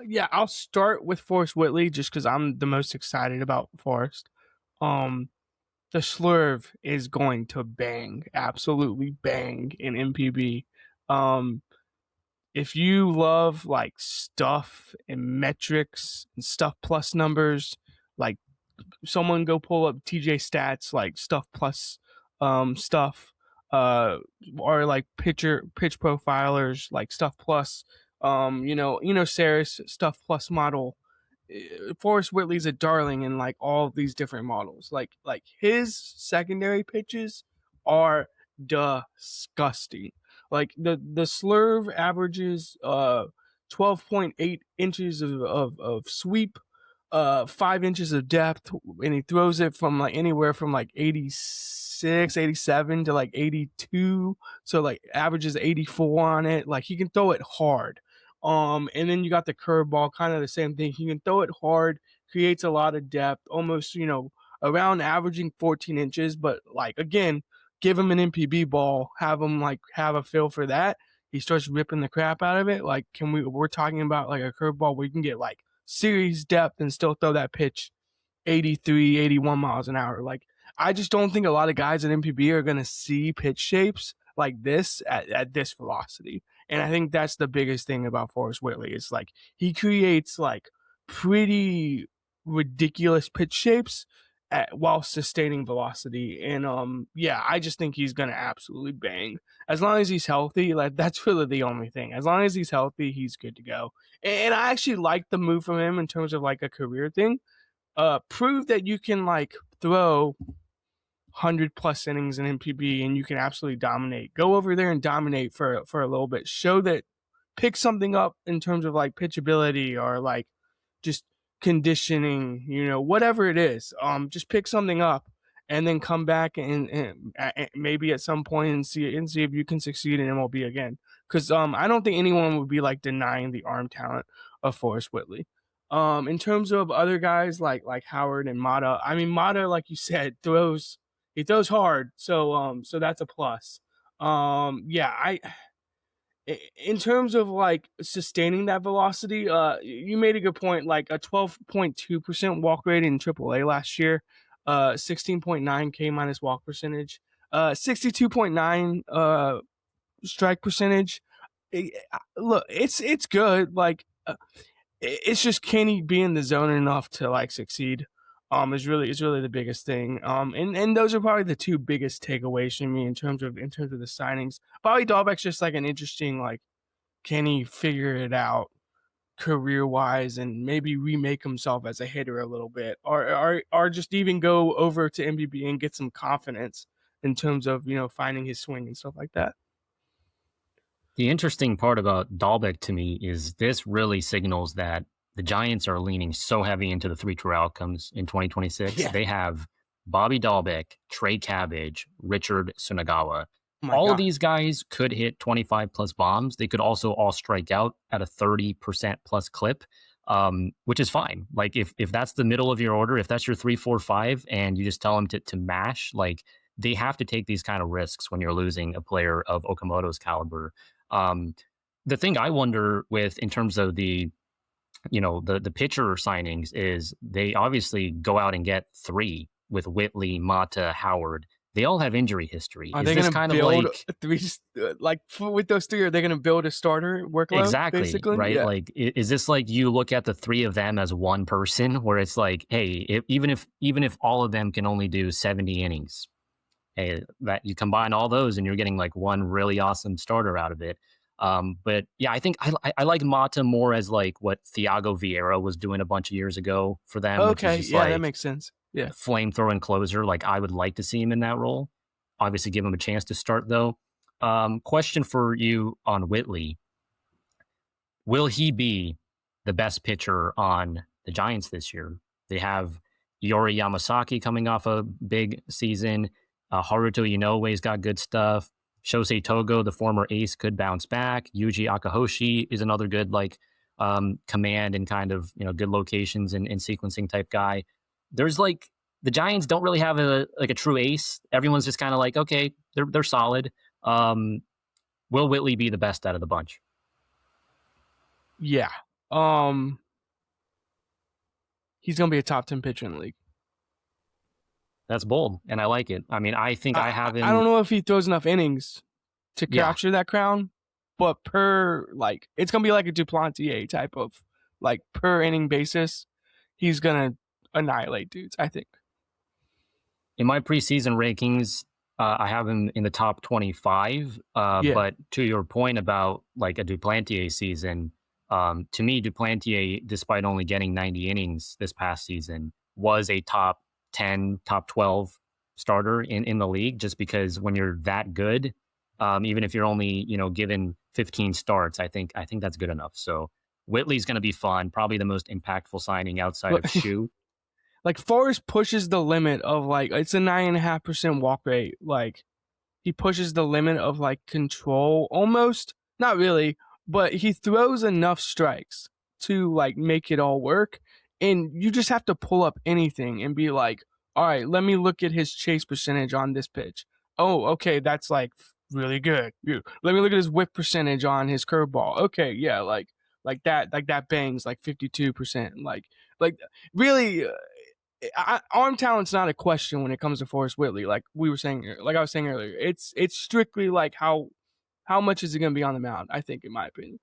Yeah, I'll start with Forrest Whitley just because I'm the most excited about Forrest. Um, the slurve is going to bang, absolutely bang in NPB. Um, if you love like stuff and metrics and stuff plus numbers, like someone go pull up TJ stats, like stuff plus stuff, uh or like pitch profilers, like stuff plus Saris stuff plus model. Forrest Whitley's a darling in like all of these different models. Like his secondary pitches are disgusting. Like the slurve averages 12.8 inches of sweep, 5 inches of depth, and he throws it from like anywhere from like 86, 87 to like 82. So like averages 84 on it. Like he can throw it hard. And then you got the curveball, kind of the same thing. He can throw it hard, creates a lot of depth, almost, around averaging 14 inches. But like, again, give him an NPB ball, have him like have a feel for that. He starts ripping the crap out of it. Like, we're talking about like a curveball where you can get like series depth and still throw that pitch 83, 81 miles an hour. Like, I just don't think a lot of guys at NPB are going to see pitch shapes like this at this velocity. And I think that's the biggest thing about Forrest Whitley. It's like he creates like pretty ridiculous pitch shapes while sustaining velocity. And yeah, I just think he's gonna absolutely bang as long as he's healthy. Like that's really the only thing. As long as he's healthy, he's good to go. And I actually like the move from him in terms of like a career thing. Prove that you can like throw 100 plus innings in NPB and you can absolutely dominate. Go over there and dominate for a little bit. Show that, pick something up in terms of like pitchability or like just conditioning, whatever it is. Just pick something up and then come back and maybe at some point and see if you can succeed in MLB again. Because I don't think anyone would be like denying the arm talent of Forrest Whitley. In terms of other guys like Howard and Mata, I mean Mata, like you said, he throws hard, so that's a plus. Yeah, in terms of like sustaining that velocity, you made a good point. Like a 12.2% walk rate in AAA last year, 16.9 K minus walk percentage, 62.9 strike percentage. Look, it's good. Like it's just, can he be in the zone enough to like succeed? Is really the biggest thing. And those are probably the two biggest takeaways from me in terms of the signings. Bobby Dahlbeck's just like an interesting, like, can he figure it out career wise and maybe remake himself as a hitter a little bit, or just even go over to NBB and get some confidence in terms of finding his swing and stuff like that. The interesting part about Dahlbeck to me is this really signals that the Giants are leaning so heavy into the three true outcomes in 2026. Yeah. They have Bobby Dahlbeck, Trey Cabbage, Richard Sunagawa. Oh my All of God. these guys could hit 25 plus bombs. They could also all strike out at a 30% plus clip, which is fine. Like if that's the middle of your order, if that's your 3-4-5, and you just tell them to mash, like they have to take these kind of risks when you're losing a player of Okamoto's caliber. The thing I wonder with in terms of the pitcher signings is they obviously go out and get three with Whitley, Mata, Howard. They all have injury history. Are Is they this going to kind of build like three, with those three? Are they going to build a starter workload? exactly Basically, right? yeah. Like, is this like you look at the three of them as one person, where it's like, hey, even if all of them can only do 70 innings, hey, that you combine all those and you're getting like one really awesome starter out of it. But yeah, I think I like Mata more as like what Thiago Vieira was doing a bunch of years ago for them, which is Okay, just yeah, that like makes sense. Yeah. flamethrowing closer. Like I would like to see him in that role. Obviously, give him a chance to start though. Question for you on Whitley: will he be the best pitcher on the Giants this year? They have Yuri Yamasaki coming off a big season. Haruto Inoue's got good stuff. Shosei Togo, the former ace, could bounce back. Yuji Akahoshi is another good command and kind of good locations and sequencing type guy. There's like the Giants don't really have a true ace. Everyone's just kind of like, okay, they're solid. Will Whitley be the best out of the bunch? Yeah. Um, he's gonna be a top 10 pitcher in the league. That's bold, and I like it. I mean, I think I have I don't him. know if he throws enough innings to Yeah, capture that crown, but per like it's gonna be like a Duplantier type of like per inning basis. He's gonna annihilate dudes. I think. in my preseason rankings, I have him in the top 25. Yeah, But to your point about like a Duplantier season, to me, Duplantier, despite only getting 90 innings this past season, was a top 10, top 12 starter in the league. Just because when you're that good, even if you're only given 15 starts, I think that's good enough. So Whitley's going to be fun, probably the most impactful signing outside of but Shu. like Forrest pushes the limit of like it's a 9.5% walk rate. Like he pushes the limit of like control almost. Not really, but he throws enough strikes to like make it all work. And you just have to pull up anything and be like, all right, let me look at his chase percentage on this pitch. Oh, okay, that's like really good. Let me look at his whip percentage on his curveball. Okay, yeah, like that bangs like 52%. Like really arm talent's not a question when it comes to Forrest Whitley. Like I was saying earlier, it's strictly like how much is it going to be on the mound. I think, in my opinion.